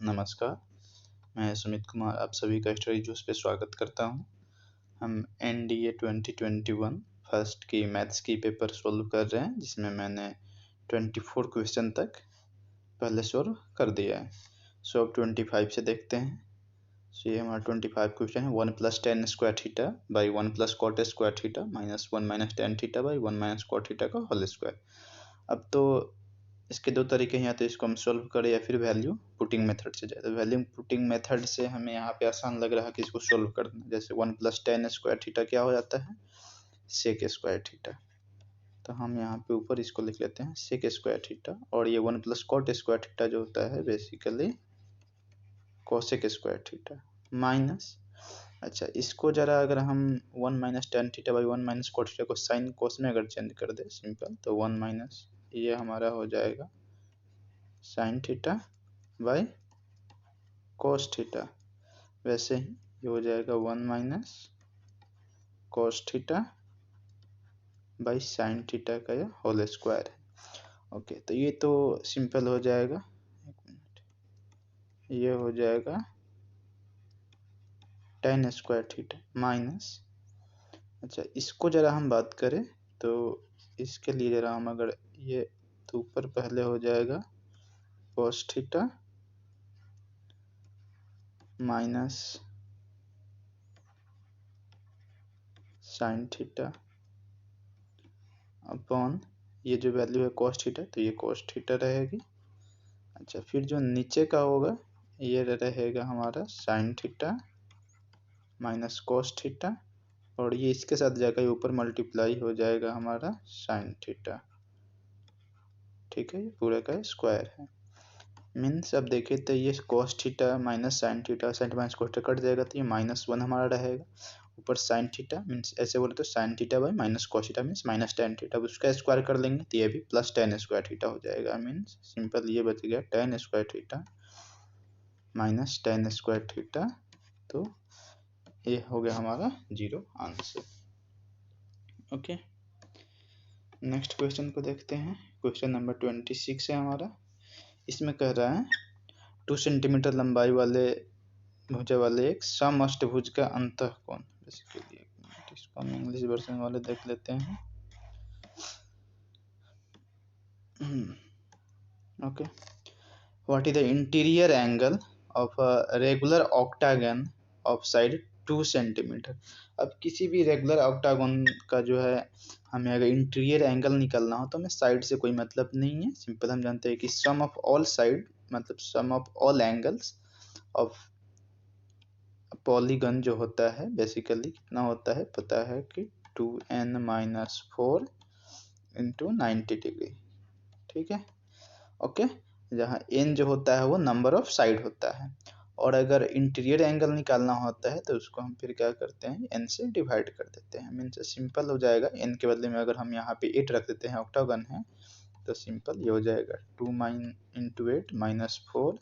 नमस्कार, मैं सुमित कुमार आप सभी का स्टडी जूस पे स्वागत करता हूं। हम एनडीए 2021 फर्स्ट की मैथ्स की पेपर सॉल्व कर रहे हैं, जिसमें मैंने 24 क्वेश्चन तक पहले सॉल्व कर दिया है। सो अब 25 से देखते हैं। सो ये हमारा 25 क्वेश्चन है। 1 + tan square theta by 1 + cot square theta minus 1 - tan theta by 1 - cot theta का होल स्क्वायर। अब तो इसके दो तरीके हैं, या तो इसको हम सॉल्व करें या फिर वैल्यू पुटिंग मेथड से जाए। तो वैल्यू पुटिंग मेथड से हमें यहाँ पे आसान लग रहा है कि इसको सॉल्व करना। जैसे 1 + tan स्क्वायर थीटा क्या हो जाता है, सेक स्क्वायर थीटा। तो हम यहाँ पे ऊपर इसको लिख लेते हैं सेक स्क्वायर थीटा, और ये 1 + cot स्क्वायर थीटा जो होता है basically cosec square theta minus. अच्छा, इसको जरा अगर हम 1 - tan theta by 1 - cot theta को साइन कोस में अगर चेंज कर दे सिंपल, तो 1 - ये हमारा हो जाएगा sine theta by cos theta. वैसे ही ये हो जाएगा 1 - cos theta by sine theta का यह होल स्क्वायर है। ओके, तो ये तो सिंपल हो जाएगा। एक मिनट, ये हो जाएगा tan स्क्वायर थीटा माइनस। अच्छा, इसको जरा हम बात करें तो इसके लिए जरा हम अगर ये तो ऊपर पहले हो जाएगा cos theta minus sine theta upon ये जो वैल्यू है cos थीटा, तो ये cos थीटा रहेगी। अच्छा, फिर जो नीचे का होगा ये रहेगा हमारा sine theta minus cos theta, और ये इसके साथ जाकर ऊपर मल्टीप्लाई हो जाएगा हमारा साइन थीटा। ठीक है, ये पूरे का स्क्वायर है। मीन्स अब देखिए तो ये cos theta minus sine theta, sine minus cos theta cut जाएगा, तो ये -1 हमारा रहेगा। ऊपर साइन थीटा मीन्स ऐसे बोले तो sine theta by minus cos theta means minus tan theta. अब उसका स्क्वायर कर लेंगे तो ये भी प्लस tan स्क्वायर थीटा हो जाएगा। मीन्स सिंपल ये बच गया tan square theta minus tan square theta. तो ये हो गया हमारा 0 आंसर। ओके, नेक्स्ट क्वेश्चन को देखते हैं। क्वेश्चन नंबर 26 है हमारा। इसमें कह रहा है 2 सेंटीमीटर लंबाई वाले भुजा वाले एक समअष्टभुज का अंतःकोण। बेसिकली इसको हम इंग्लिश वर्जन वाले देख लेते हैं। Okay, what is the interior angle of a regular octagon of side 2 centimetre. अब किसी भी रेगुलर ऑक्टागन का जो है हमें अगर इंटीरियर एंगल निकालना हो तो हमें साइड से कोई मतलब नहीं है। सिंपल हम जानते हैं कि सम ऑफ ऑल साइड मतलब sum of all angles of polygon जो होता है बेसिकली कितना होता है पता है कि 2n - 4 इंटू 90 डिग्री। ठीक है, ओके, जहाँ n जो होता है वो नंबर ऑफ साइड होता है, और अगर इंटीरियर एंगल निकालना होता है तो उसको हम फिर क्या करते हैं n से डिवाइड कर देते हैं। मीन्स सिंपल हो जाएगा। n के बदले में अगर हम यहाँ पे 8 रख देते हैं, ऑक्टागन है, तो सिंपल ये हो जाएगा 2 into 8 minus 4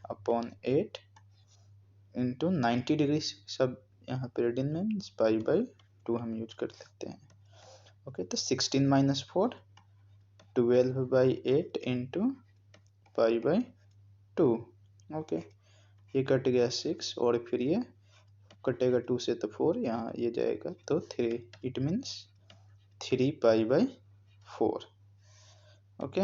upon 8 into 90 degree. सब यहाँ पे रेडियन में मीन्स पाई बाई 2 हम यूज कर सकते हैं। ओके, तो 16 - 4 12/8 इंटू पाई बाई 2। ओके, ये कट गया 6, और फिर ये कटेगा 2 से तो 4, यहाँ ये जाएगा तो 3, इट मीन्स 3π/4। ओके,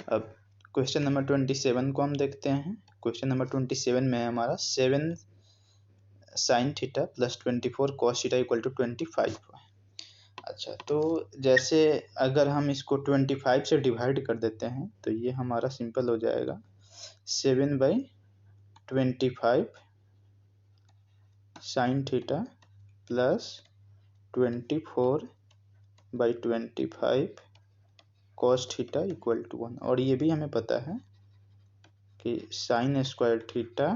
अब क्वेश्चन नंबर 27 को हम देखते हैं। क्वेश्चन नंबर 27 में हमारा 7 sine theta plus 24 cos theta equal to 25। अच्छा, तो जैसे अगर हम इसको 25 से डिवाइड कर देते हैं तो ये हमारा सिंपल हो जाएगा 7/25 sine theta plus 24/25 cos theta equal to 1। और ये भी हमें पता है कि sine square theta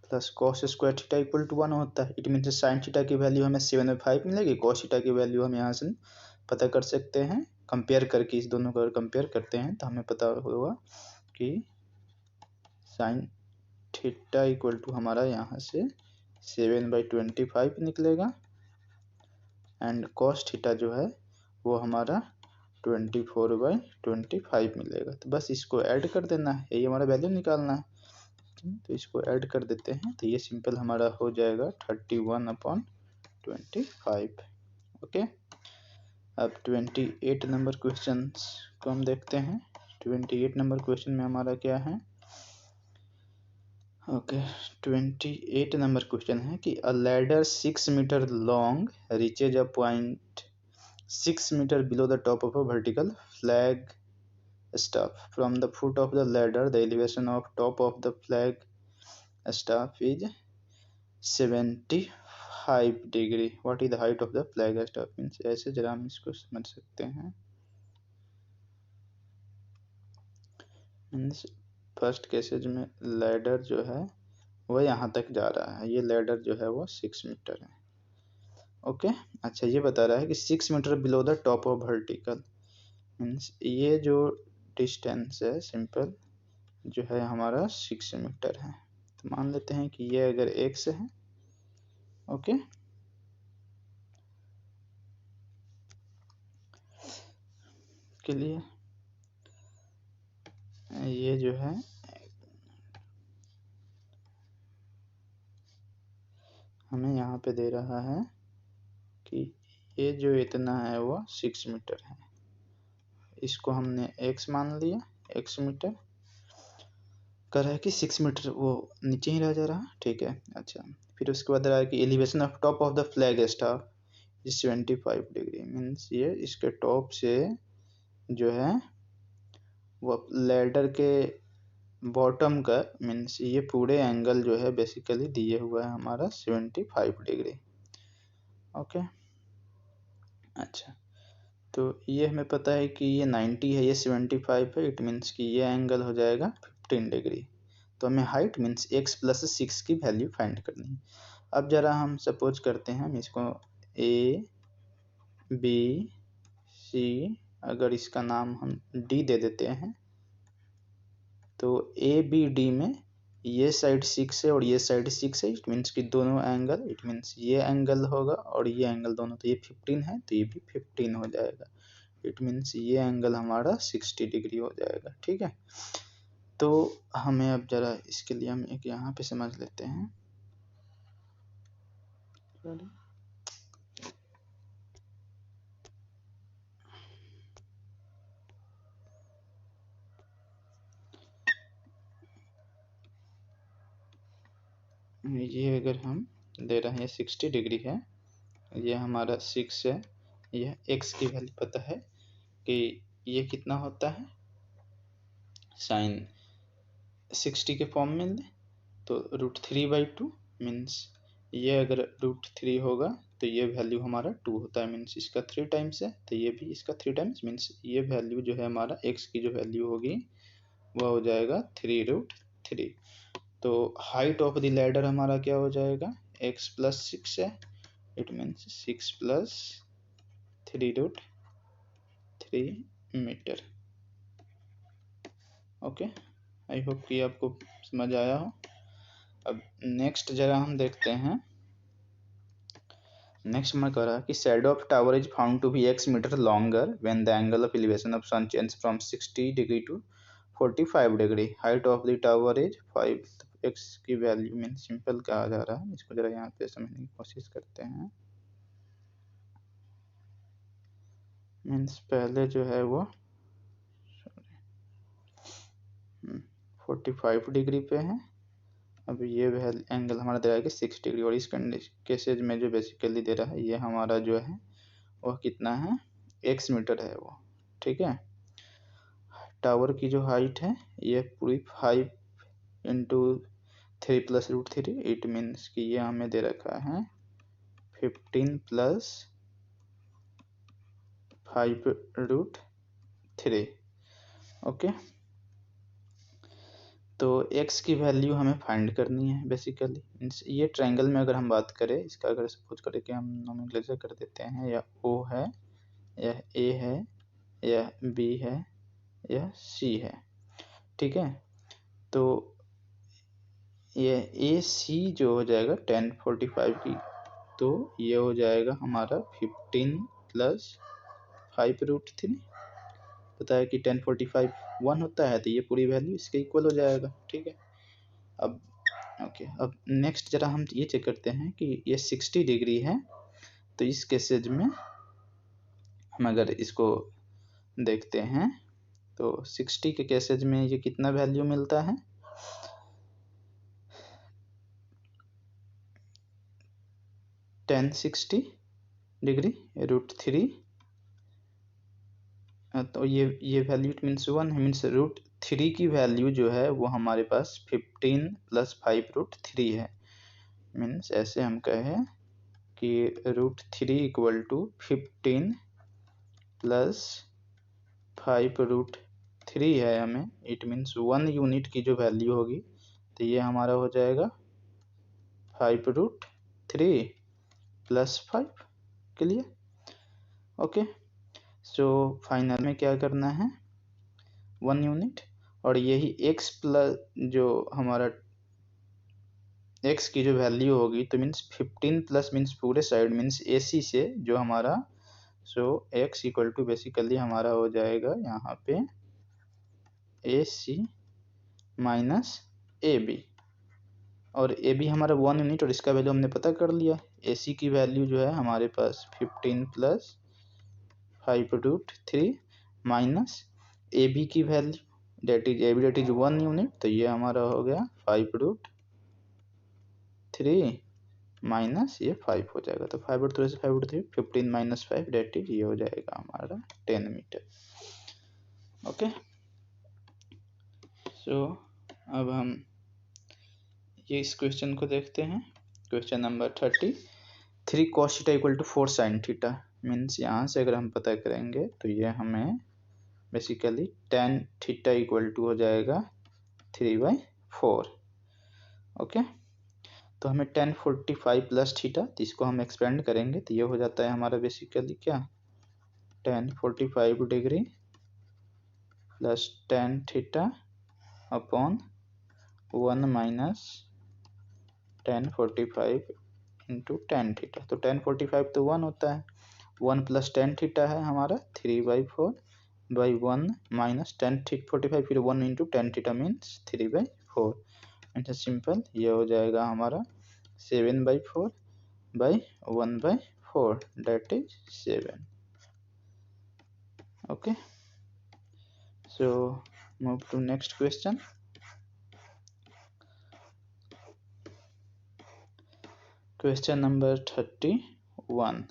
plus cos square theta equal to 1 होता है। इट मीन्स साइन थीटा की वैल्यू हमें 7/5 मिलेगी, cos थीटा की वैल्यू हम यहाँ से पता कर सकते हैं। कंपेयर करके इस दोनों को अगर कंपेयर करते हैं तो हमें पता होगा कि साइन थीटा इक्वल टू हमारा यहाँ से 7/25 निकलेगा, एंड cos थीटा जो है वो हमारा 24/25 मिलेगा। तो बस इसको ऐड कर देना है, यही हमारा वैल्यू निकालना है। तो इसको ऐड कर देते हैं, तो ये सिंपल हमारा हो जाएगा 31/25। ओके, अब 28 नंबर क्वेश्चन को हम देखते हैं। 28 नंबर क्वेश्चन में हमारा क्या है? ओके, 28 नंबर क्वेश्चन है कि a ladder 6 metre long reaches a point 6 metre below the top of a vertical flag staff. From the foot of the ladder, the elevation of top of the flag staff is 75 degree. What is the height of the flag staff? Means ऐसे जरा हम इसको समझ सकते हैं। Means first cases में ladder जो है वो यहाँ तक जा रहा है, ये लैडर जो है वो 6 मीटर है। ओके, अच्छा ये बता रहा है कि 6 metre below the top of vertical. Means ये जो डिस्टेंस है सिंपल जो है हमारा 6 मीटर है। तो मान लेते हैं कि ये अगर x है, ओके, के लिए ये जो है हमें यहाँ पे दे रहा है कि ये जो इतना है वो 6 मीटर है। इसको हमने x मान लिया, x मीटर कर रहा है कि 6 मीटर वो नीचे ही रह जा रहा है, ठीक है। अच्छा, फिर उसके बाद रहा है कि elevation of top of the flag staff is 75 degree. Means ये इसके टॉप से जो है वो लैडर के बॉटम का मीन्स ये पूरे एंगल जो है बेसिकली दिए हुआ है हमारा 75 डिग्री। ओके, अच्छा, तो ये हमें पता है कि ये 90 है, ये 75 है, इट मीन्स कि ये एंगल हो जाएगा 15 डिग्री। तो हमें हाइट मीन्स x + 6 की वैल्यू फाइंड करनी है। अब जरा हम सपोज करते हैं, हम इसको a b c, अगर इसका नाम हम d दे देते हैं, तो a b d में ये साइड 6 है और ये साइड 6 है, इट मीन्स कि दोनों एंगल, इट मीन्स ये एंगल होगा और ये एंगल दोनों, तो ये 15 है तो ये भी 15 हो जाएगा। इट मीन्स ये एंगल हमारा 60 डिग्री हो जाएगा, ठीक है। तो हमें अब जरा इसके लिए हम एक यहाँ पे समझ लेते हैं। ये अगर हम दे रहे हैं 60 डिग्री है, ये हमारा 6 है, यह x की वैल्यू पता है कि ये कितना होता है, साइन 60 के फॉर्म में ले तो √3/2 मीन्स ये अगर √3 होगा तो ये वैल्यू हमारा 2 होता है, मीन्स इसका 3 टाइम्स है, तो ये भी इसका 3 टाइम्स, मीन्स ये वैल्यू जो है हमारा x की जो वैल्यू होगी वह हो जाएगा 3√3। तो हाइट ऑफ द लैडर हमारा क्या हो जाएगा, x + 6 है, it means 6 + 3√3 metre. Okay, I hope कि आपको समझ आया हो। अब नेक्स्ट जरा हम देखते हैं। नेक्स्ट मैं कह रहा कि shadow of tower is found to be x metre longer when the angle of elevation of sun change from 60 degree to 45 degree. Height of the tower is 5। x की वैल्यू मीन सिंपल कहा जा रहा है, इसको जरा यहाँ पे समझने की कोशिश करते हैं। मीन्स पहले जो है वो 45 डिग्री पे है, अब ये एंगल हमारा दे रहा है कि 6 डिग्री, और इस केसेज में जो बेसिकली दे रहा है ये हमारा जो है वह कितना है, x मीटर है वो, ठीक है। टावर की जो हाइट है ये पूरी 5 × 3 + √3, इट मीन्स कि ये हमें दे रखा है 15 + 5√3। ओके, तो x की वैल्यू हमें फाइंड करनी है बेसिकली। मीन्स ये ट्रायंगल में अगर हम बात करें, इसका अगर सपोज करें कि हम नोमेनक्लेचर कर देते हैं, या O है, यह A है, यह B है, यह C है, ठीक है। तो ये AC जो हो जाएगा 1045 की, तो ये हो जाएगा हमारा 15 + 5√3, पता है कि 1045 1 होता है, तो ये पूरी वैल्यू इसके इक्वल हो जाएगा। ठीक है, अब ओके, अब नेक्स्ट जरा हम ये चेक करते हैं कि ये 60 डिग्री है, तो इस केसेज में हम अगर इसको देखते हैं तो 60 के केसेज में ये कितना वैल्यू मिलता है, 1060 डिग्री √3, तो ये वैल्यू मीन्स 1 है, मीन्स √3 की वैल्यू जो है वो हमारे पास 15 + 5 √3 है। मीन्स ऐसे हम कहें कि √3 = 15 + 5 √3 है हमें, इट मीन्स 1 यूनिट की जो वैल्यू होगी तो ये हमारा हो जाएगा 5 √3 + 5 के लिए। ओके, सो फाइनल में क्या करना है, 1 यूनिट, और यही x प्लस जो हमारा x की जो वैल्यू होगी तो मीन्स 15 प्लस मीन्स पूरे साइड मीन्स AC से जो हमारा, सो x = बेसिकली हमारा हो जाएगा यहाँ पे AC माइनस AB, और AB हमारा 1 यूनिट और इसका वैल्यू हमने पता कर लिया। AC की वैल्यू जो है हमारे पास 15 + 5 √3 माइनस AB की वैल्यू डेट इज 1 यूनिट, तो ये हमारा हो गया 5 √3 माइनस ये 5 हो जाएगा, तो 5 √3 से 5 √3 15 - 5 डेट इज ये हो जाएगा हमारा 10 मीटर। ओके, सो अब हम ये इस क्वेश्चन को देखते हैं। Question number 33, cos θ = 4 sin θ, means यहाँ से अगर हम पता करेंगे तो ये हमें बेसिकली tan θ = हो जाएगा 3/4। ओके, तो हमें 1045 + θ, तो इसको हम एक्सपेंड करेंगे तो ये हो जाता है हमारा बेसिकली क्या, 1045 डिग्री + tan θ अपॉन 1 - 1045 × tan θ, तो 1045 तो 1 होता है, 1 + tan θ है हमारा 3/4 by 1 - 1045, फिर 1 × tan θ मीन्स 3/4, इट सिंपल ये हो जाएगा हमारा 7/4 by 1/4 that is 7। Okay, so move to next question. Question number 31,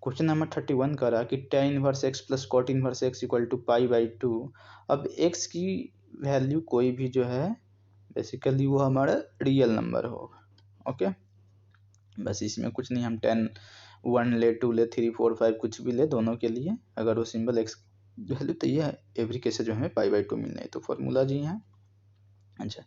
question number 31 कह रहा कि tan 1x + cot 1x = π/2। अब x की वैल्यू कोई भी जो है बेसिकली वो हमारा रियल नंबर होगा। ओके, बस इसमें कुछ नहीं, हम 10 1 ले, 2 ले, 3 4 5 कुछ भी ले, दोनों के लिए अगर वो सिंबल x वैल्यू तो ये एवरी केस जो हमें π/2 मिलना है, तो फॉर्मूला जी है। अच्छा,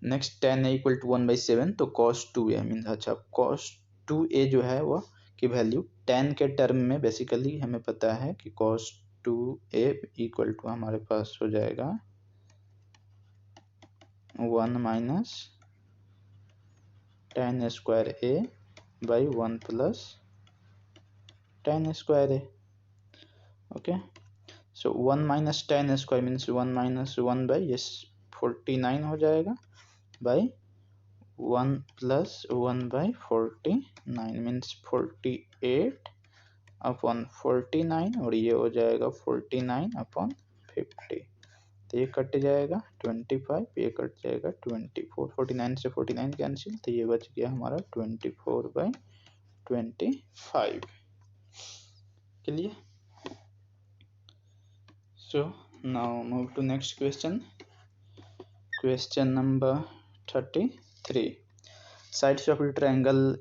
नेक्स्ट tan a = 1/7, तो cos 2a मीन्स, अच्छा cos 2a जो है वो की वैल्यू tan के टर्म में बेसिकली हमें पता है कि cos 2a = हमारे पास हो जाएगा 1 - tan square a by 1 + tan square a। Okay, so 1 - tan square means 1 - 1 by ये 49 हो जाएगा by 1 + 1/49 मीन्स 48 अपॉन 49, और ये हो जाएगा 49/50, तो ये कट जाएगा 25, ये कट जाएगा 24, 49 से 49 कैंसिल, तो ये बच गया हमारा 24/25 के लिए। So now move to next question. Question number 33, sides of triangle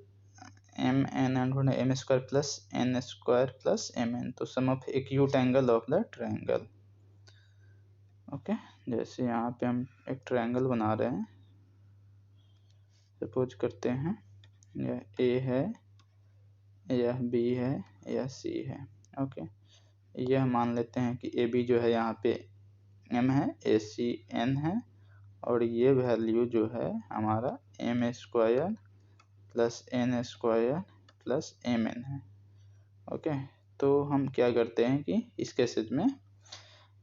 MN and M² + N² + MN, तो sum of acute angle of the triangle. Okay, जैसे यहाँ पे हम एक ट्रायंगल बना रहे हैं, सपोज करते हैं यह A है, यह B है, यह C है। ओके, यह मान लेते हैं कि AB जो है यहाँ पे M है, AC N है, और ये वैल्यू जो है हमारा M² + N² + MN है। ओके, तो हम क्या करते हैं कि इस केसेज में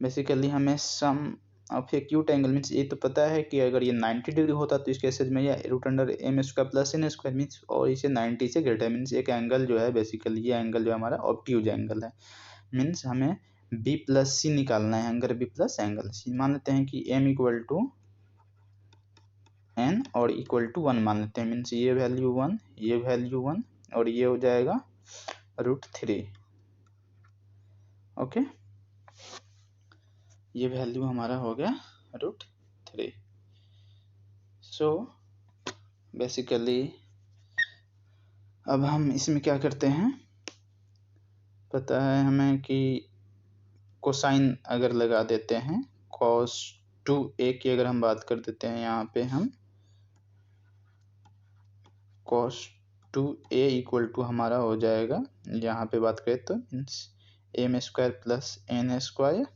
बेसिकली हमें सम ऑफ एक्यूट एंगल मीन्स ये तो पता है कि अगर ये 90 डिग्री होता तो इस केसेज में ये root under M square plus N square means और इसे 90 से ग्रेटर मीन्स एक एंगल जो है बेसिकली ये एंगल जो हमारा ऑब्ट्यूज एंगल है मीन्स हमें बी प्लस सी निकालना है angle B plus angle C. मान लेते हैं कि एम इक्वल टू एन और इक्वल टू 1 मान लेते हैं मीन्स ये वैल्यू 1 ये वैल्यू 1 और ये हो जाएगा √3। ओके ये वैल्यू हमारा हो गया √3। सो बेसिकली अब हम इसमें क्या करते हैं, पता है हमें कि कोसाइन अगर लगा देते हैं cos 2a की अगर हम बात कर देते हैं यहाँ पे हम cos 2a इक्वल टू हमारा हो जाएगा, यहाँ पे बात करें तो means M square plus N square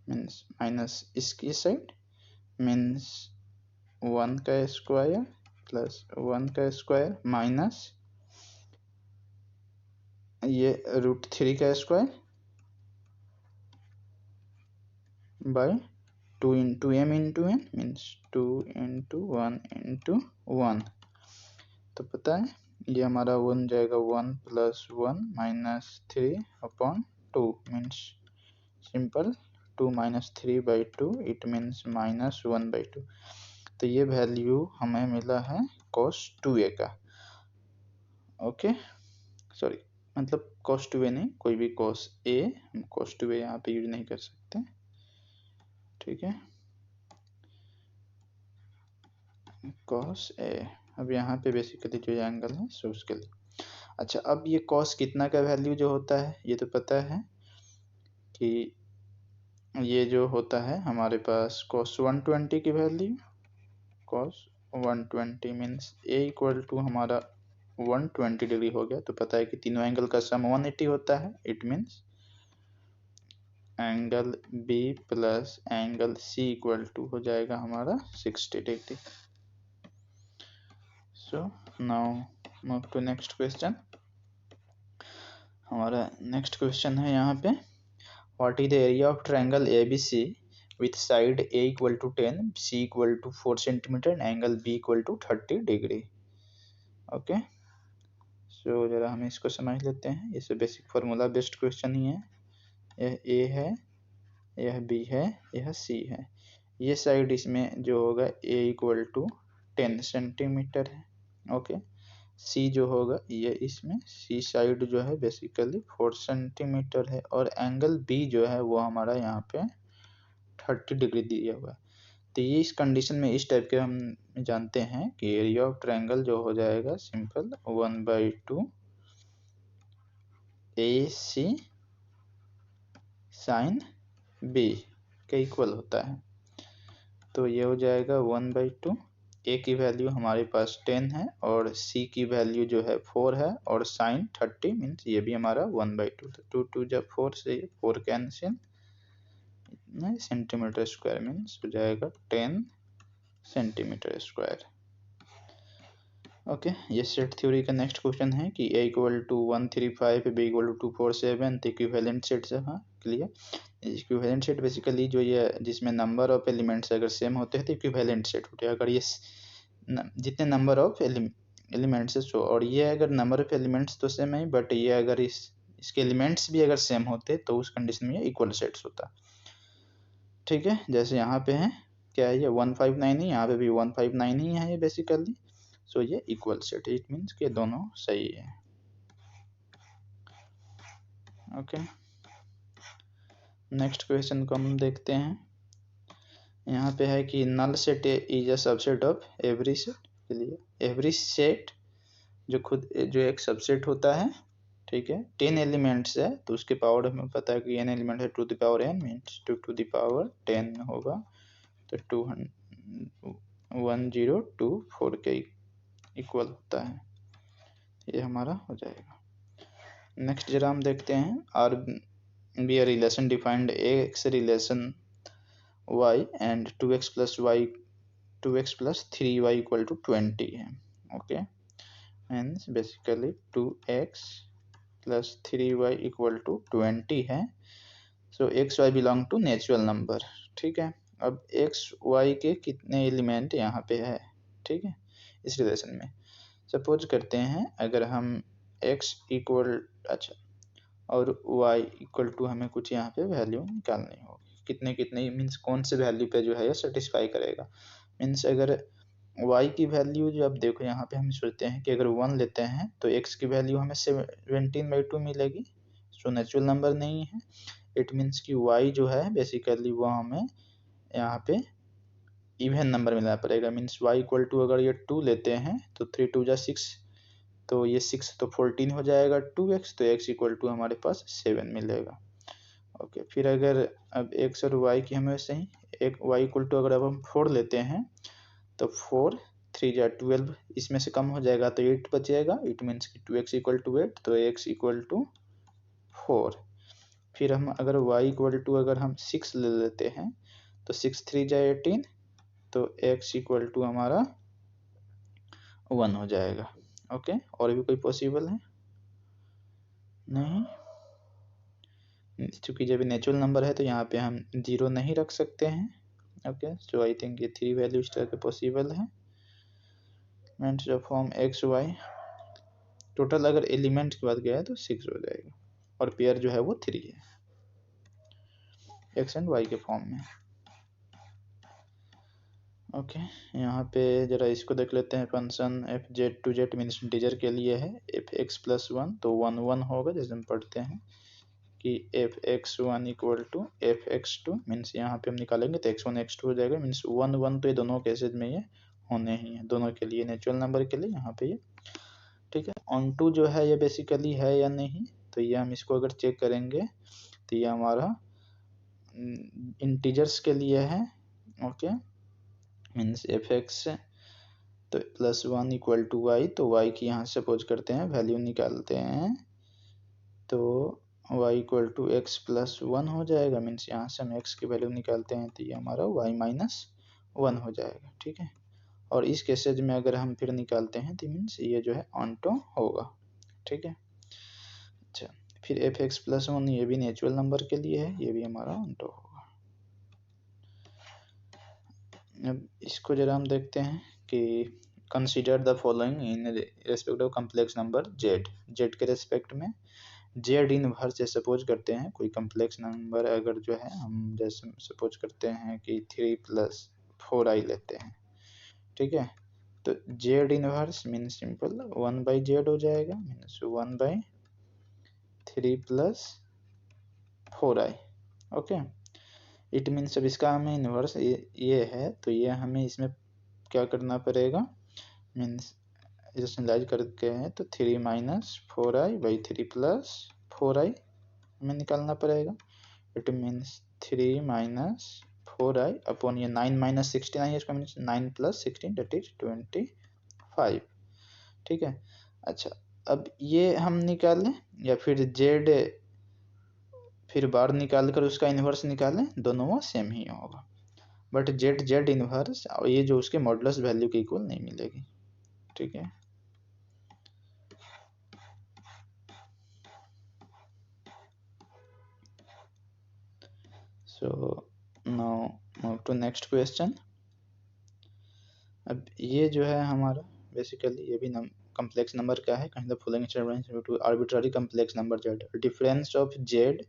means minus इसकी साइड मीन्स 1 का स्क्वायर प्लस 1 का स्क्वायर माइनस ये √3 का square by 2 into M into N means 2 into 1 into 1। तो पता है ये हमारा 1 जाएगा 1 plus 1 minus 3 upon 2 means simple 2 minus 3 by 2 it means minus 1 by 2। तो ये वैल्यू हमें मिला है cos 2a का। ओके सॉरी मतलब cos 2a नहीं, कोई भी cos a, हम cos 2a यहाँ पे यूज नहीं कर सकते, ठीक है cos a। अब यहाँ पे बेसिकली जो एंगल है सो उसके लिए। अच्छा अब ये cos कितना का वैल्यू जो होता है ये तो पता है कि ये जो होता है हमारे पास cos 120 की value cos 120 means a equal to हमारा 120 डिग्री हो गया। तो पता है कि तीनों एंगल का सम 180 होता है, it means angle B plus angle C equal to हो जाएगा हमारा 60 degree. So now move to next question. हमारा नेक्स्ट क्वेश्चन है यहाँ पे what is the area of triangle ABC with side A equal to 10, C equal to 4 centimeter and angle B equal to 30 degree. Okay so जरा हम इसको समझ लेते हैं, ये बेसिक फार्मूला बेस्ड क्वेश्चन ही है। यह A है, यह B है, यह C है। ये साइड इसमें जो होगा A इक्वल टू 10 सेंटीमीटर है। ओके C जो होगा ये इसमें C साइड जो है बेसिकली 4 सेंटीमीटर है और एंगल B जो है वो हमारा यहाँ पे 30 डिग्री दिया हुआ है। तो ये इस कंडीशन में इस टाइप के हम जानते हैं कि एरिया ऑफ ट्रायंगल जो हो जाएगा सिंपल 1/2 AC साइन B के इक्वल होता है। तो ये हो जाएगा 1/2, A की वैल्यू हमारे पास 10 है और C की वैल्यू जो है 4 है और साइन 30 मीन्स ये भी हमारा 1/2। तो 2 जब 4 से 4 कैंसिल सेंटीमीटर स्क्वायर मीन्स हो जाएगा 10 सेंटीमीटर स्क्वायर। ओके ये सेट थ्योरी का नेक्स्ट क्वेश्चन है कि A equal to 135 B equal to 247 तो इक्विवेलेंट सेट से। हाँ क्लियर। इक्विवेलेंट सेट बेसिकली जो ये जिसमें नंबर ऑफ एलिमेंट्स अगर सेम होते हैं तो इक्विवेलेंट सेट होते हैं। अगर ये जितने नंबर ऑफ एलिमेंट्स है सो और ये अगर नंबर ऑफ एलिमेंट्स तो सेम है बट ये अगर इसके एलिमेंट्स भी अगर सेम होते तो उस कंडीशन में ये इक्वल सेट्स होता, ठीक है। जैसे यहाँ पे है क्या है ये 159 ही, यहाँ पे भी 159 ही है ये बेसिकली। सो ये इक्वल सेट, इट मीन्स कि दोनों सही है। ओके नेक्स्ट क्वेश्चन को हम देखते हैं। यहाँ पे है कि null set is a subset of every set के लिए एवरी सेट जो एक सबसेट होता है, ठीक है। 10 एलिमेंट्स है तो उसके पावर हमें पता है कि n एलिमेंट है 2 the power n means 2 to the power 10 होगा। तो 1024 के इक्वल होता है, ये हमारा हो जाएगा। नेक्स्ट जरा हम देखते हैं R be a relation defined x relation y and 2x plus 3y equal to 20 है। Okay means basically 2x plus 3y equal to 20 है। So x y belong to natural number. ठीक है, अब एक्स वाई के कितने element यहाँ पे है, ठीक है, इस रिलेशन में। सपोज करते हैं अगर हम x इक्वल, अच्छा, और y इक्वल टू हमें कुछ यहाँ पे वैल्यू निकालनी होगी, कितने कितने मीन्स कौन से वैल्यू पे जो है ये सेटिस्फाई करेगा। मीन्स अगर y की वैल्यू जो अब देखो यहाँ पे हम सोचते हैं कि अगर 1 लेते हैं तो x की वैल्यू हमें 17/2 मिलेगी, जो नेचुरल नंबर नहीं है। इट मीन्स कि y जो है बेसिकली वो हमें यहाँ पे इवन नंबर मिलना पड़ेगा। मीन्स y इक्वल टू अगर ये 2 लेते हैं तो 3 2 जा 6, तो ये 6 तो 14 हो जाएगा 2x, तो x इक्वल टू हमारे पास 7 मिलेगा। ओके, फिर अगर अब x और y की हमें वैसे ही एक y इक्वल टू अगर अब हम 4 लेते हैं तो 4 3 जा 12, इसमें से कम हो जाएगा तो 8 बचेगा। इट मीन्स कि 2x इक्वल टू 8, तो x इक्वल टू 4। फिर हम अगर y इक्वल टू अगर हम 6 ले लेते हैं तो 6 3 जा 18, तो x इक्वल टू हमारा 1 हो जाएगा। ओके, और भी कोई पॉसिबल है? नहीं, क्योंकि जब नेचुरल नंबर है तो यहाँ पे हम 0 नहीं रख सकते हैं। ओके, सो आई थिंक ये 3 वैल्यू इस तरह के पॉसिबल है। मीन्स जो फॉर्म एक्स वाई, टोटल अगर एलिमेंट की बात किया है तो 6 हो जाएगा, और पेयर जो है वो 3 है एक्स एंड वाई के फॉर्म में। ओके, यहाँ पे जरा इसको देख लेते हैं। Function F Z to Z means integer के लिए है, एफ एक्स प्लस 1 तो 1 1 होगा, जैसे हम पढ़ते हैं कि F X 1 equal to F X 2, means यहाँ पे हम निकालेंगे तो x1 x2 हो जाएगा। मीन्स 1 1 तो ये दोनों केसेज में ये होने ही है, दोनों के लिए, नेचुरल नंबर के लिए यहाँ पे ये। ठीक है, ऑन टू जो है ये बेसिकली है या नहीं, तो ये हम इसको अगर चेक करेंगे तो ये हमारा इंटीजर्स के लिए है। ओके, मीन्स एफ एक्स तो प्लस 1 इक्वल टू वाई, तो वाई की यहाँ से सपोज करते हैं वैल्यू निकालते हैं तो y equal to x plus 1 हो जाएगा। मीन्स यहाँ से हम x की वैल्यू निकालते हैं तो ये हमारा y माइनस 1 हो जाएगा। ठीक है, और इस केसेज में अगर हम फिर निकालते हैं तो मीन्स ये जो है ऑनटो होगा। ठीक है, अच्छा, फिर एफ एक्स प्लस 1 ये भी नेचुरल नंबर के लिए है, ये भी हमारा ऑनटो होगा। अब इसको जरा हम देखते हैं कि consider the following in respect of complex number Z के रेस्पेक्ट में। जेड इनवर्स से सपोज करते हैं कोई कम्प्लेक्स नंबर अगर जो है हम जैसे सपोज करते हैं कि 3 + 4i लेते हैं। ठीक है, तो Z inverse means simple 1/z हो जाएगा, means 1/3 + 4i। Okay, it means अब इसका हमें इनवर्स ये है तो ये हमें इसमें क्या करना पड़ेगा, मीन्स रेशनलाइज करके हैं तो 3 - 4i/3 + 4i हमें निकालना पड़ेगा। इट मीन्स 3 - 4i अपॉन ये 9 - 16 है, इसका मीन्स 9 + 16 दैट इज 25। ठीक है, अच्छा, अब ये हम निकालें या फिर जेड फिर बार निकाल कर उसका इन्वर्स निकालें, दोनों वो सेम ही होगा, बट जेड इन्वर्स और ये जो उसके मॉडुलस वैल्यू के इक्वल नहीं मिलेगी। ठीक है, so now move to next question. अब ये जो है हमारा बेसिकली ये भी कम्प्लेक्स नंबर क्या है, कहीं the following arbitrary complex number Z, difference of Z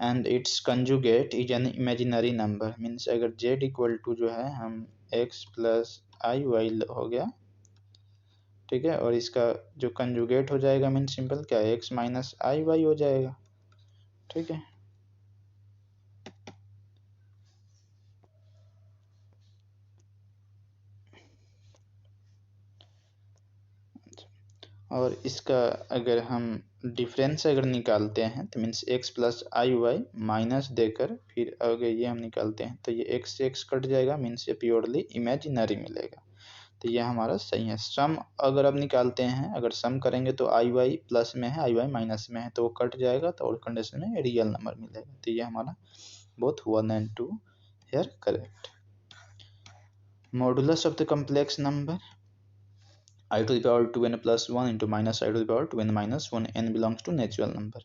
and it's conjugate is an imaginary number. Means अगर जेड इक्वल टू जो है हम x + i y हो गया। ठीक है, और इसका जो कंजुगेट हो जाएगा मीन्स सिंपल क्या है, x - i y हो जाएगा। ठीक है, और इसका अगर हम डिफरेंस अगर निकालते हैं तो means x + i y minus देकर फिर अगर ये हम निकालते हैं तो ये x से x कट जाएगा, मीन्स ये प्योरली इमेजिनरी मिलेगा, तो ये हमारा सही है। सम अगर अब निकालते हैं, अगर सम करेंगे तो i y प्लस में है, i y माइनस में है, तो वो कट जाएगा, तो और कंडीशन में रियल नंबर मिलेगा, तो ये हमारा both 1 and 2 here correct. Modulus of the complex number I to the power 2n + 1 into -i to the power 2n - 1 n belongs to natural number.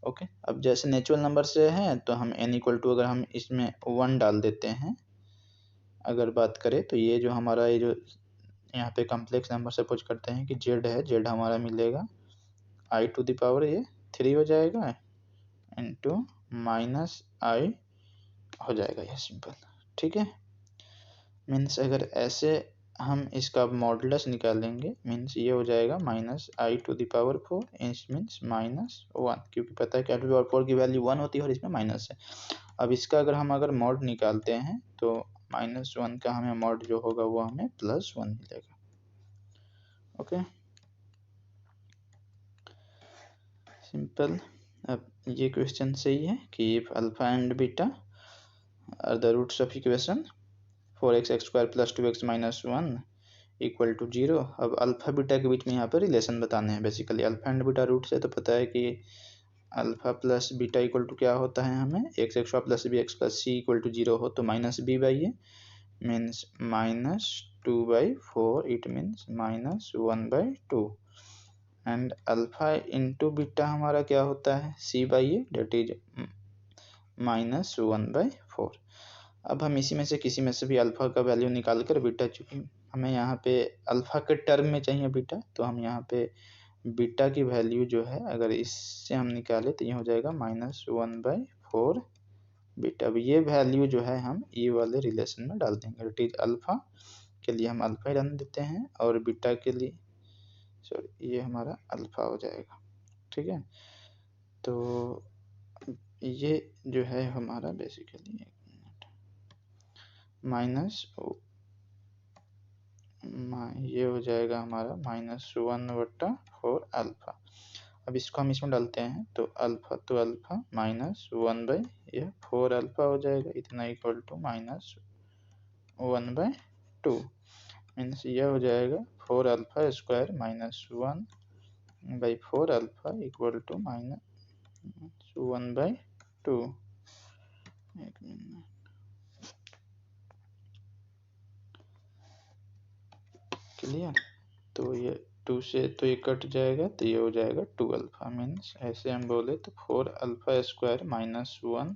Okay, अब जैसे नेचुरल नंबर से है तो हम n इक्वल टू अगर हम इसमें 1 डाल देते हैं, अगर बात करें तो ये जो हमारा ये जो यहाँ पे कम्प्लेक्स नंबर सपोज करते हैं कि z है, z हमारा मिलेगा i टू द पावर ये 3 हो जाएगा इंटू माइनस i हो जाएगा, ये सिंपल। ठीक है, मीन्स अगर ऐसे हम इसका मॉडुलस निकालेंगे मीन्स ये हो जाएगा minus i to the power 4 means -1, क्योंकि पता है कि i टू द पावर 4 की वैल्यू 1 होती है और इसमें माइनस है। अब इसका अगर मॉड निकालते हैं तो -1 का हमें मॉड जो होगा वो हमें +1 मिलेगा। Okay, simple. अब ये क्वेश्चन सही है कि if alpha and beta are the roots of equation 4x² + 2x - 1 equal to 0। अब अल्फा बीटा के बीच में यहाँ पर रिलेशन बताने हैं। Basically alpha and beta root से तो पता है कि alpha plus beta equal to क्या होता है, हमें x + bx + c equal to 0 हो तो -b/a means -2/4, it means -1/2 and alpha into beta हमारा क्या होता है c/a डेट इज -1/4। अब हम इसी में से किसी में से भी अल्फा का वैल्यू निकाल कर बीटा, चूँकि हमें यहाँ पे अल्फा के टर्म में चाहिए बीटा, तो हम यहाँ पे बीटा की वैल्यू जो है अगर इससे हम निकाले तो ये हो जाएगा -1/4 बीटा। अब ये वैल्यू जो है हम ये वाले रिलेशन में डाल देंगे, इट इज अल्फा के लिए हम अल्फा ही डाल देते हैं और बीटा के लिए सॉरी ये हमारा अल्फा हो जाएगा। ठीक है, तो ये जो है हमारा बेसिकली ये हो जाएगा हमारा -1/4 अल्फा। अब इसको हम इसमें डालते हैं तो अल्फा -1/4 अल्फा हो जाएगा, इतना इक्वल टू -1/2 मीन्स यह हो जाएगा 4 alpha square -1/4 alpha equal to -1/2। एक मिनट, क्लियर। तो ये 2 से तो ये कट जाएगा तो ये हो जाएगा 2 अल्फा मीन्स ऐसे हम बोले तो 4 alpha square -1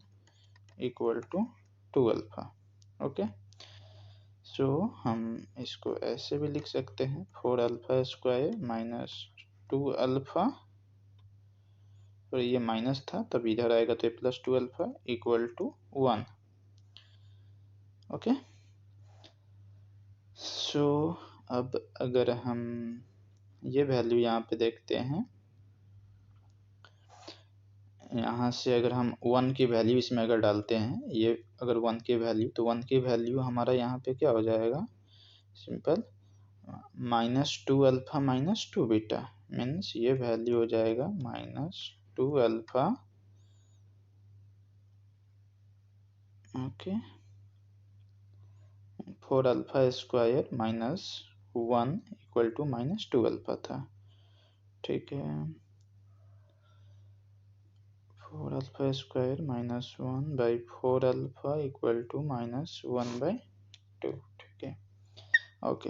equal to 2 alpha. Okay, so हम इसको ऐसे भी लिख सकते हैं 4 अल्फा स्क्वायर -2 अल्फा, और ये माइनस था तब इधर आएगा तो ये +2 अल्फा इक्वल टू 1। ओके, सो अब अगर हम ये वैल्यू यहाँ पे देखते हैं, यहाँ से अगर हम 1 की वैल्यू इसमें अगर डालते हैं, ये अगर 1 की वैल्यू तो 1 की वैल्यू हमारा यहाँ पे क्या हो जाएगा सिंपल -2 अल्फा -2 बीटा मीन्स ये वैल्यू हो जाएगा -2 alpha. Okay, 4 alpha square -1 equal to -2 alpha था। ठीक है, 4 alpha square -1/4 alpha equal to -1/2। ठीक है, okay,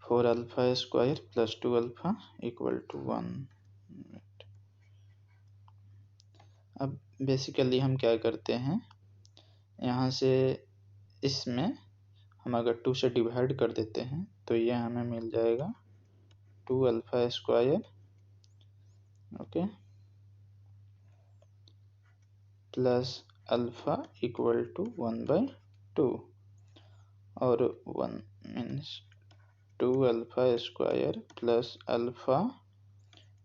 4 alpha square +2 alpha equal to 1। अब बेसिकली हम क्या करते हैं, यहाँ से इसमें हम अगर 2 से डिवाइड कर देते हैं तो ये हमें मिल जाएगा 2 alpha square okay plus alpha equal to 1/2 और 1 means 2 alpha square plus alpha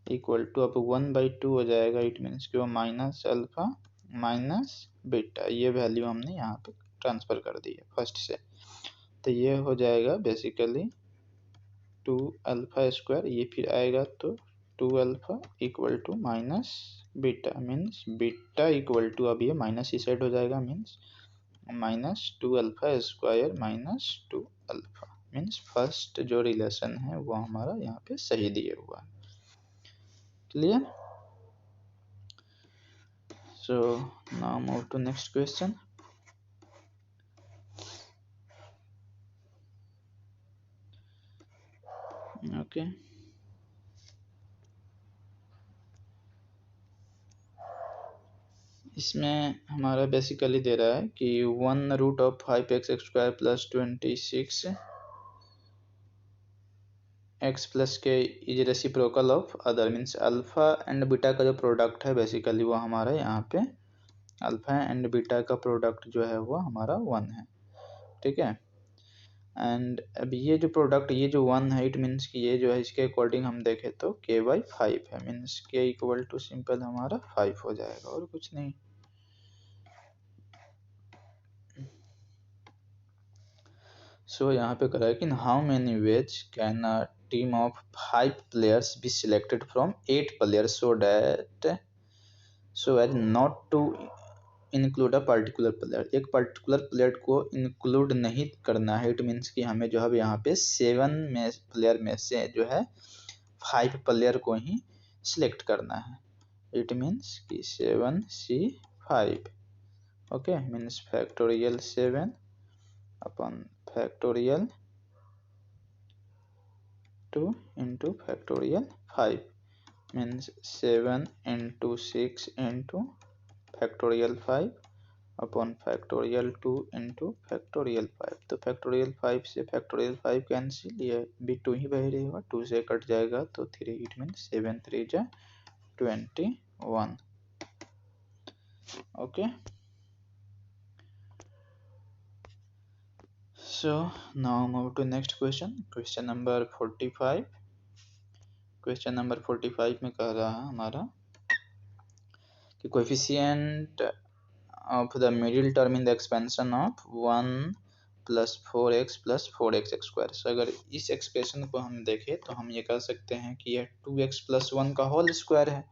equal to, अब 1/2 हो जाएगा, इट मीन्स कि वो माइनस अल्फा माइनस बीटा, ये वैल्यू हमने यहाँ पे ट्रांसफर कर दी है फर्स्ट से, तो ये हो जाएगा बेसिकली 2 अल्फा स्क्वायर, ये फिर आएगा तो 2 alpha equal to minus beta means beta equal to, अब ये माइनस ही सेट हो जाएगा means -2 alpha square -2 alpha means first जो रिलेशन है वो हमारा यहाँ पे सही दिए हुआ है। Clear? So now move to next question. Okay, इसमें हमारा बेसिकली दे रहा है कि 1√5x² plus 26 x plus K is reciprocal of other, means alpha and beta का जो प्रोडक्ट है बेसिकली वो हमारा यहाँ पे अल्फा एंड बीटा का प्रोडक्ट जो है वो हमारा 1 है, ठीक है। एंड अब ये जो प्रोडक्ट ये जो 1 है, इट मीन्स कि ये जो है इसके अकॉर्डिंग हम देखें तो k/5 है, means k equal to simple हमारा 5 हो जाएगा और कुछ नहीं। सो यहाँ पे करा है कि how many ways can a team of 5 players be selected from 8 players so as not to include a particular player. एक पर्टिकुलर प्लेयर को इंक्लूड नहीं करना है, इट मीन्स कि हमें जो है यहाँ पे 7 में प्लेयर में से जो है 5 प्लेयर को ही सिलेक्ट करना है। इट मीन्स कि 7C5, okay, means factorial 7 upon factorial 2 into factorial 5 means 7 into 6 into factorial 5 upon factorial 2 into factorial 5। तो फैक्टोरियल 5 से फैक्टोरियल 5 कैंसिल, ये भी 2 ही वही रहेगा, 2 से कट जाएगा तो 3, इट मीन्स 7 3 जा 21, okay. So now move to next question number 45। Question number 45 में कह रहा है हमारा कि coefficient of the middle term in the expansion of 1 plus 4x plus 4x²। सो अगर इस एक्सप्रेशन को हम देखें तो हम ये कह सकते हैं कि यह 2x प्लस 1 का होल स्क्वायर है।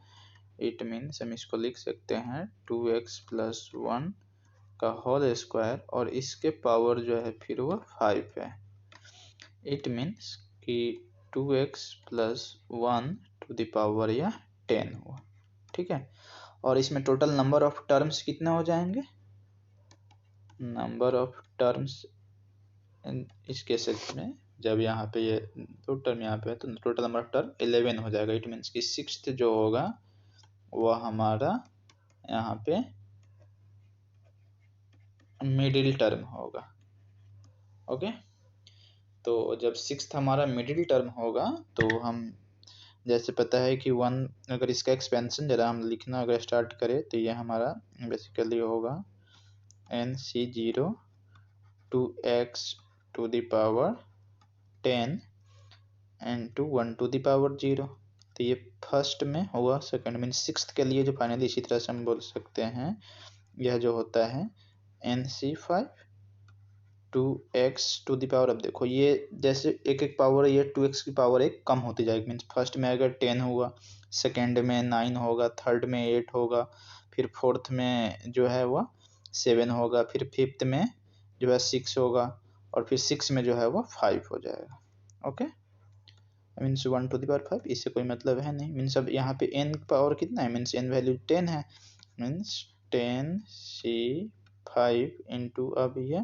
इट मीन्स हम इसको लिख सकते हैं 2x प्लस 1 का होल स्क्वायर और इसके पावर जो है फिर वो 5 है। इट मीन्स कि 2x plus 1 to the power या 10 हुआ, ठीक है। और इसमें टोटल नंबर ऑफ टर्म्स कितना हो जाएंगे, नंबर ऑफ टर्म्स इस केसेस में जब यहाँ पे ये 2 टर्म यहाँ पे है तो टोटल नंबर ऑफ टर्म 11 हो जाएगा। इट मीन्स कि 6th जो होगा वह हमारा यहाँ पे मिडिल टर्म होगा, ओके। तो जब 6th हमारा मिडिल टर्म होगा तो हम जैसे पता है कि 1, अगर इसका एक्सपेंशन जरा हम लिखना अगर स्टार्ट करें तो ये हमारा बेसिकली होगा NC0 2x to the power 10 into 1 to the power 0। तो ये फर्स्ट में हुआ, सेकंड में 6th के लिए जो फाइनली इसी तरह से हम बोल सकते हैं यह जो होता है NC5 2x to the power. अब देखो ये जैसे एक एक पावर ये 2x की पावर एक कम होती जाएगी, मीन्स फर्स्ट में अगर 10 हुआ, सेकंड में 9 होगा, थर्ड में 8 होगा, फिर फोर्थ में जो है वह 7 होगा, फिर फिफ्थ में जो है 6 होगा और फिर 6 में जो है वो 5 हो जाएगा, okay. Means 1 to the power 5, इससे कोई मतलब है नहीं। मीन्स अब यहाँ पे n पावर कितना है, मीन्स n वैल्यू 10 है, मीन्स 10C5 इंटू अब ये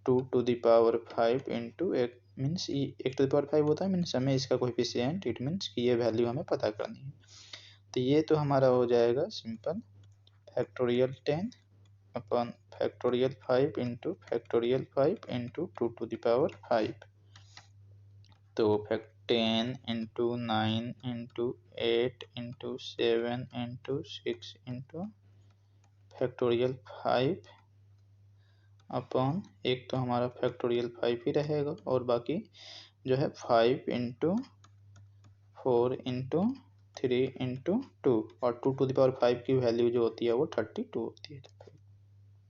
2 टू द पावर 5 इंटू एक, मीन्स 1 टू द पावर 5 होता है, मीन्स हमें इसका कोएफिशिएंट, इट मीन्स कि ये वैल्यू हमें पता करनी है। तो ये तो हमारा हो जाएगा simple factorial 10 upon factorial 5 into factorial 5 into 2 to the power 5। तो 10 into 9 into 8 into 7 into 6 into factorial 5 upon एक तो हमारा फैक्टोरियल 5 ही रहेगा और बाकी जो है 5 इंटू 4 इंटू 3 इंटू 2 और 2 टू द पावर 5 की वैल्यू जो होती है वो 32 होती है।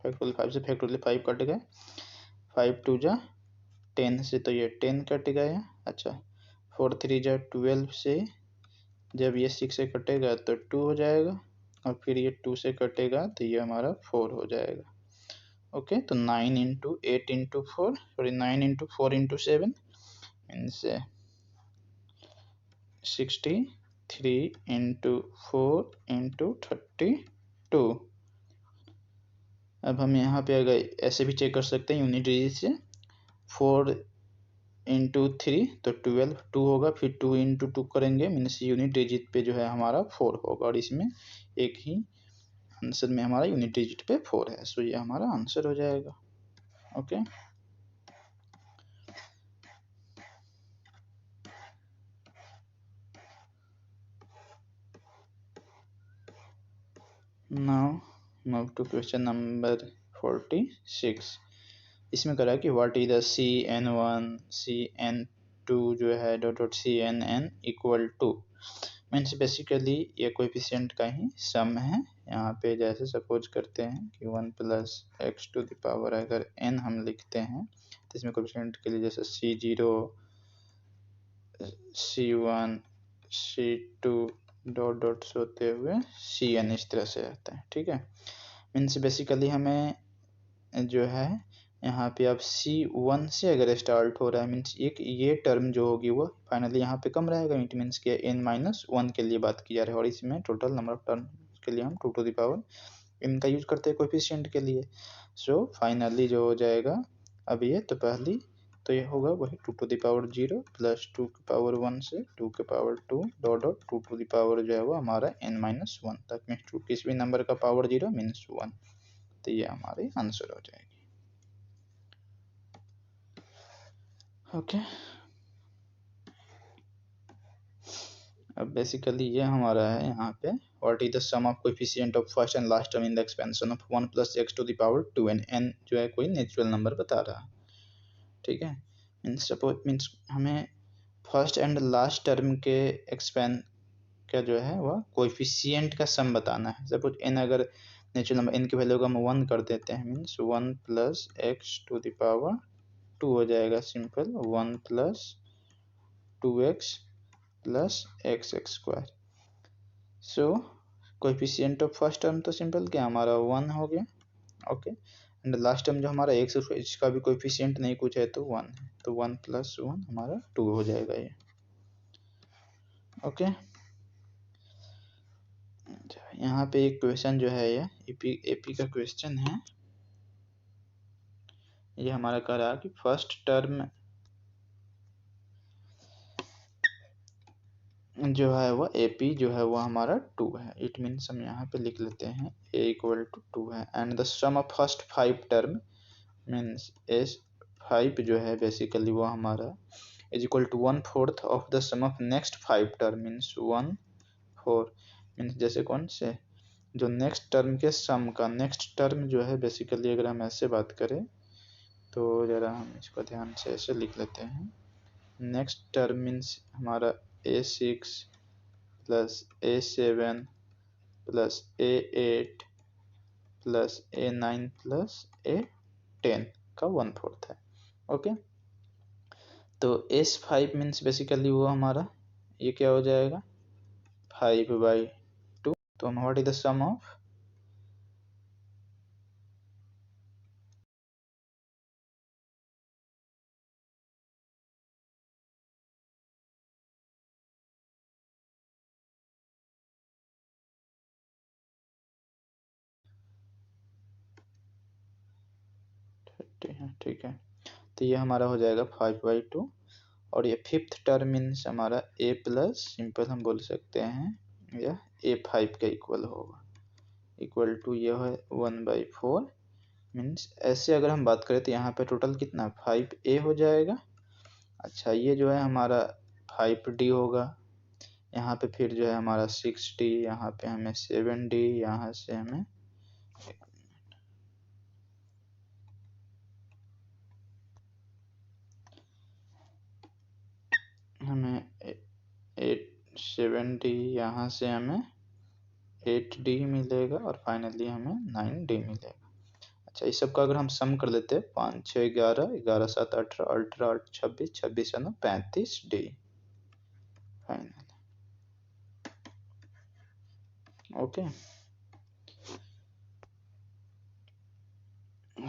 फैक्टोरियल 5 से फैक्टोरियल 5 कट गए, 5 2 जा 10 से तो ये 10 कट गया, अच्छा 4 3 जा 12 से जब ये 6 से कटेगा तो 2 हो जाएगा और फिर ये 2 से कटेगा तो ये हमारा 4 हो जाएगा, ओके। तो 9 into 8 into 4 sorry 9 into 4 into 7 means 63 into 4 into 32। अब हम यहाँ पे अगर ऐसे भी चेक कर सकते हैं यूनिट डिजिट से, 4 इंटू 3 तो 12 2 होगा, फिर 2 इंटू 2 करेंगे मीन्स यूनिट डिजिट पे जो है हमारा 4 होगा और इसमें एक ही आंसर में हमारा यूनिट डिजिट पे 4 है, सो ये हमारा आंसर हो जाएगा। Okay, now move to question number 46। इसमें करा कि what is the CN1 CN2 जो है dot dot CNN equal to, means basically ये कोएफिशिएंट का ही सम है। यहाँ पे जैसे सपोज करते हैं कि 1 plus x to the power अगर n हम लिखते हैं तो इसमें कोएफिशिएंट के लिए जैसे C0 C1 C2 dot dot होते हुए CN इस तरह से आता है। ठीक है, मीन्स बेसिकली हमें जो है यहाँ पे अब C1 से अगर स्टार्ट हो रहा है, मीन्स एक ये टर्म जो होगी वो फाइनली यहाँ पे कम रहेगा। इट मीन्स के n-1 के लिए बात की जा रही है और इसमें टोटल नंबर ऑफ टर्म के लिए हम 2 टू द पावर n का यूज करते हैं कोएफिशिएंट के लिए। सो फाइनली जो हो जाएगा अब ये तो पहली तो ये होगा वही 2 टू द पावर 0 प्लस 2 की पावर 1 से 2 के power 2 dot dot 2 to the power जो है वो हमारा n-1 तक मीन्स 2 किसी भी नंबर का पावर 0 मीन्स 1, तो ये हमारी आंसर हो जाएगी। ओके, अब बेसिकली ये हमारा है यहाँ पे what is the sum of coefficient of first and last term in the expansion of 1 plus x to the power 2 n, n जो है कोई नेचुरल नंबर बता रहा है। ठीक है, मीन्स सपोज मीन्स हमें फर्स्ट एंड लास्ट टर्म के एक्सपेंड का जो है वह कोएफिशिएंट का सम बताना है। सपोज एन अगर नेचुरल नंबर एन की वैल्यू को हम 1 कर देते हैं, means 1 plus x to the power 2 हो जाएगा simple 1 plus 2x plus x square. So coefficient of first term तो सिंपल क्या हमारा 1 हो गया। ओके, एंड लास्ट टर्म जो हमारा एक्स इसका भी कोएफिशिएंट नहीं कुछ है तो 1 है, तो 1 प्लस 1 हमारा 2 हो जाएगा ये। ओके, यहाँ पे एक क्वेश्चन जो है ये एपी का क्वेश्चन है। ये हमारा कह रहा है कि फर्स्ट टर्म जो है वो AP जो है वो हमारा 2 है। इट मीन्स हम यहाँ पे लिख लेते हैं A इक्वल टू 2 है and the sum of first 5 term means S5 जो है बेसिकली वो हमारा is equal to 1/4 of the sum of next 5 term means 1/4 means जैसे कौन से जो नेक्स्ट टर्म के सम का नेक्स्ट टर्म जो है बेसिकली अगर हम ऐसे बात करें तो जरा हम इसको ध्यान से ऐसे लिख लेते हैं। नेक्स्ट टर्म मीन्स हमारा A6 plus A7 plus A8 plus A9 plus A10 का 1/4 है। ओके, तो S5 मीन्स बेसिकली वो हमारा ये क्या हो जाएगा 5/2। तो हम what is the sum of ठीक है, तो ये हमारा हो जाएगा 5/2 और ये फिफ्थ टर्म मीन्स हमारा A प्लस सिंपल हम बोल सकते हैं या A5 के इक्वल होगा इक्वल टू ये है 1/4 मीन्स ऐसे अगर हम बात करें तो यहाँ पे टोटल कितना 5A हो जाएगा। अच्छा, ये जो है हमारा 5D होगा, यहाँ पे फिर जो है हमारा 6D, यहाँ पे हमें 7D, यहाँ से हमें हमें 7D, यहाँ से हमें 8D मिलेगा और फाइनली हमें 9D मिलेगा। अच्छा, इस सब का अगर हम सम कर लेते हैं 5 6 11 11 7 18 18 8 26 26 9 35D फाइनल। ओके,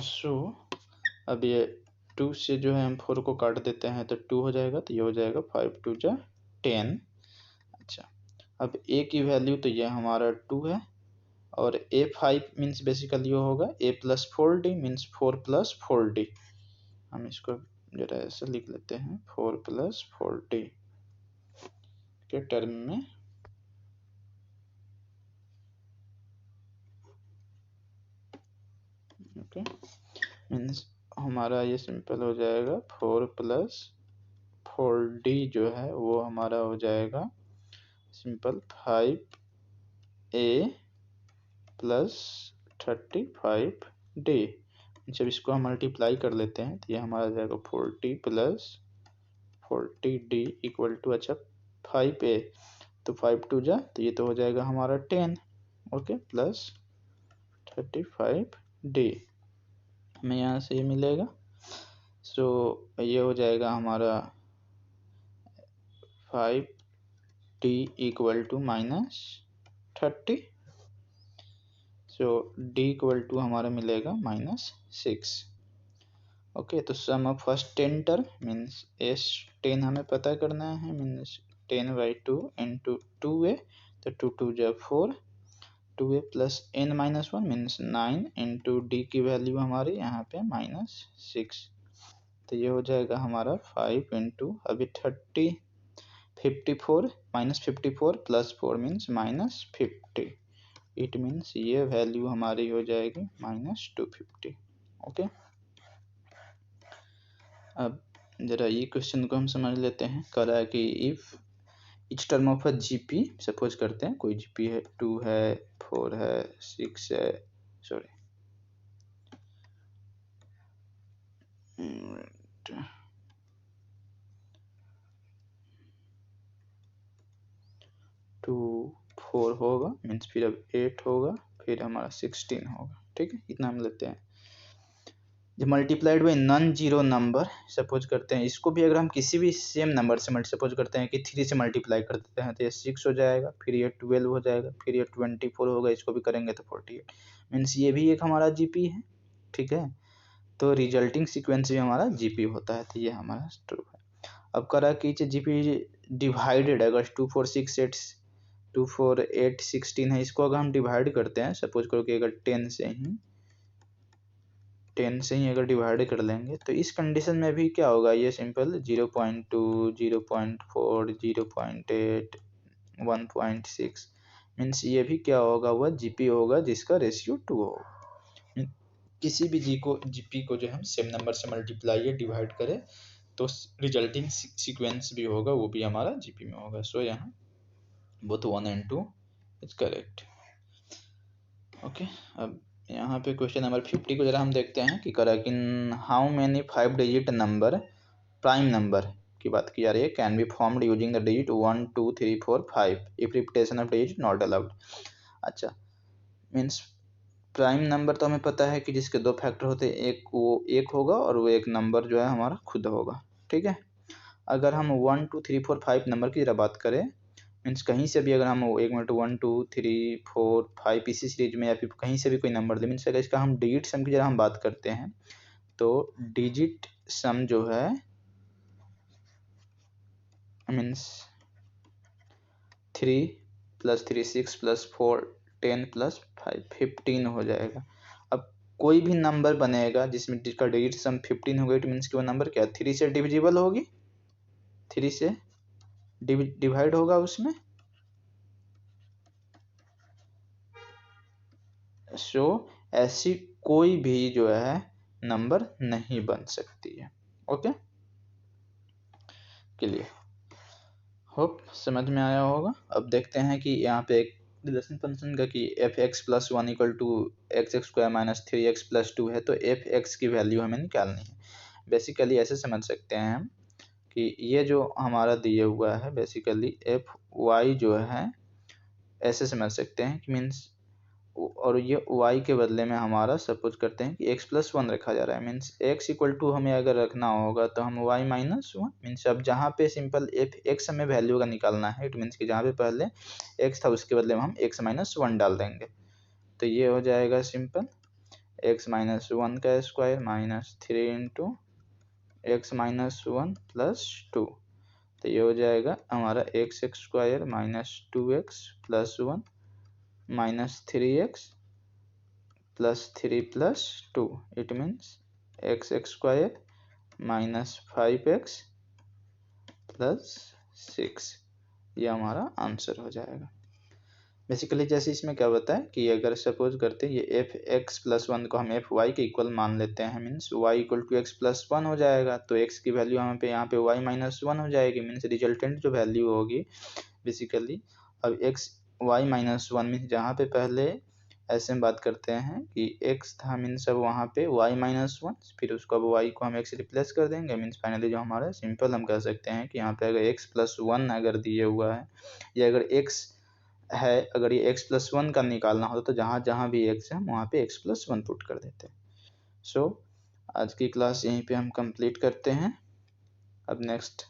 सो अब ये 2 से जो है हम 4 को काट देते हैं तो 2 हो जाएगा, तो ये हो जाएगा 5 2 जा 10। अच्छा, अब A की वैल्यू तो ये हमारा 2 है और A5 मीन्स बेसिकली वो होगा A plus 4D means 4 plus 4D। हम इसको जरा ऐसे लिख लेते हैं 4 प्लस 4D के टर्म में। ओके, मीन्स हमारा ये सिंपल हो जाएगा 4 + 4d जो है वो हमारा हो जाएगा सिंपल 5a + 35d। जब इसको हम मल्टीप्लाई कर लेते हैं तो ये हमारा आ जाएगा 40 + 40d = अच्छा 5a, तो 5 2 जा तो ये तो हो जाएगा हमारा 10, ओके, प्लस 35d हमें यहाँ से ये मिलेगा। सो ये हो जाएगा हमारा 5d = -30, सो d = हमारा मिलेगा -6। ओके, तो sum of first 10 term means S10 हमें पता करना है, मीन्स 10/2 × 2a, तो 2 2 जा 4, 2a + n-1 मीन्स 9 × d की वैल्यू हमारी यहाँ पे -6, तो ये हो जाएगा हमारा 5 × अभी 30 54 -54 + 4 मीन्स -50, इट मीन्स ये वैल्यू हमारी हो जाएगी -250। ओके, अब जरा ये क्वेश्चन को हम समझ लेते हैं। कह रहा है कि if each term of a GP, suppose करते हैं कोई जीपी है 2 है 4 है 6 है, सॉरी 2 4 होगा, मीन्स फिर अब 8 होगा, फिर हमारा 16 होगा, ठीक है, इतना हम लेते हैं। जब multiplied by non zero number, suppose करते हैं इसको भी अगर हम किसी भी सेम नंबर से सपोज करते हैं कि 3 से मल्टीप्लाई कर देते हैं तो ये 6 हो जाएगा, फिर ये 12 हो जाएगा, फिर ये 24 होगा, इसको भी करेंगे तो 48, मीन्स ये भी एक हमारा जीपी है, ठीक है, तो रिजल्टिंग सीक्वेंस भी हमारा जीपी होता है, तो ये हमारा ट्रू है। अब करा कि जीपी डिवाइडेड, अगर 2 4 6 8 2 4 8 16 है, इसको अगर हम डिवाइड करते हैं, सपोज करो कि अगर 10 से ही अगर डिवाइड कर लेंगे तो इस कंडीशन में भी क्या होगा, ये सिंपल 0.2 0.4 0.8 1.6 मीन्स ये भी क्या होगा, वह जीपी होगा जिसका रेशियो 2 होगा। किसी भी जीपी को जो हम सेम नंबर से मल्टीप्लाई या डिवाइड करें तो रिजल्टिंग सीक्वेंस भी होगा, वो भी हमारा जीपी में होगा। सो यहाँ both 1 and 2 is correct. Okay, अब यहाँ पे क्वेश्चन नंबर 50 को जरा हम देखते हैं कि correct in how many 5 digit number, prime number की बात की जा रही है, can be formed using the digit 1 2 3 4 5 if repetition of digit not allowed. अच्छा, मीन्स प्राइम नंबर तो हमें पता है कि जिसके 2 फैक्टर होते हैं, एक वो एक होगा और वो एक नंबर जो है हमारा खुद होगा, ठीक है। अगर हम 1 2 3 4 5 नंबर की जरा बात करें, मीन्स कहीं से भी अगर हम 1 2 3 4 5 इसी सीरीज में या फिर कहीं से भी कोई नंबर ले, मीन्स अगर इसका हम डिजिट सम की जरा हम बात करते हैं तो डिजिट सम जो है मीन्स 3 + 3 6 + 4 10 + 5 15 हो जाएगा। अब कोई भी नंबर बनेगा जिसमें जिसका डिजिट सम 15 होगा, इट मीन्स कि वो नंबर क्या 3 से डिविजिबल होगी, 3 से डिवाइड होगा उसमें। सो ऐसी कोई भी जो है नंबर नहीं बन सकती है। ओके, क्लियर, होप समझ में आया होगा। अब देखते हैं कि यहाँ पे एक रिलेशन फंक्शन का कि f(x + 1 = x² - 3x + 2 है, तो f(x) की वैल्यू हमें निकालनी है। बेसिकली ऐसे समझ सकते हैं हम कि ये जो हमारा दिया हुआ है बेसिकली fy जो है ऐसे समझ सकते हैं कि मीन्स, और ये y के बदले में हमारा सपोज करते हैं कि x + 1 रखा जा रहा है, मीन्स x = हमें अगर रखना होगा तो हम y - 1 मीन्स अब जहाँ पे सिंपल f(x) हमें वैल्यू का निकालना है, इट मीन्स कि जहाँ पे पहले x था उसके बदले में हम x - 1 डाल देंगे, तो ये हो जाएगा सिंपल x - 1 का स्क्वायर -3 × x - 1 + 2, तो ये हो जाएगा हमारा x² - 2x + 1 -3x + 3 + 2, it means x² - 5x + 6, ये हमारा आंसर हो जाएगा। बेसिकली जैसे इसमें क्या होता है कि अगर सपोज करते हैं ये एफ एक्स प्लस वन को हम एफ वाई के इक्वल मान लेते हैं, मीन्स y equal to x plus one हो जाएगा, तो एक्स की वैल्यू हमें पे यहाँ पे वाई माइनस वन हो जाएगी, मीन्स रिजल्टेंट जो वैल्यू होगी बेसिकली। अब x y minus one means जहाँ पे पहले ऐसे हम बात करते हैं कि x था, मीन्स अब वहाँ पे y माइनस वन, फिर उसको अब y को हम x रिप्लेस कर देंगे, मीन्स फाइनली जो हमारा सिंपल हम कह सकते हैं कि यहाँ पे अगर x प्लस वन अगर दिए हुआ है या अगर x है, अगर ये x प्लस वन का निकालना हो तो जहाँ जहाँ भी x है वहाँ पे x प्लस वन पुट कर देते हैं। सो आज की क्लास यहीं पे हम कंप्लीट करते हैं। अब नेक्स्ट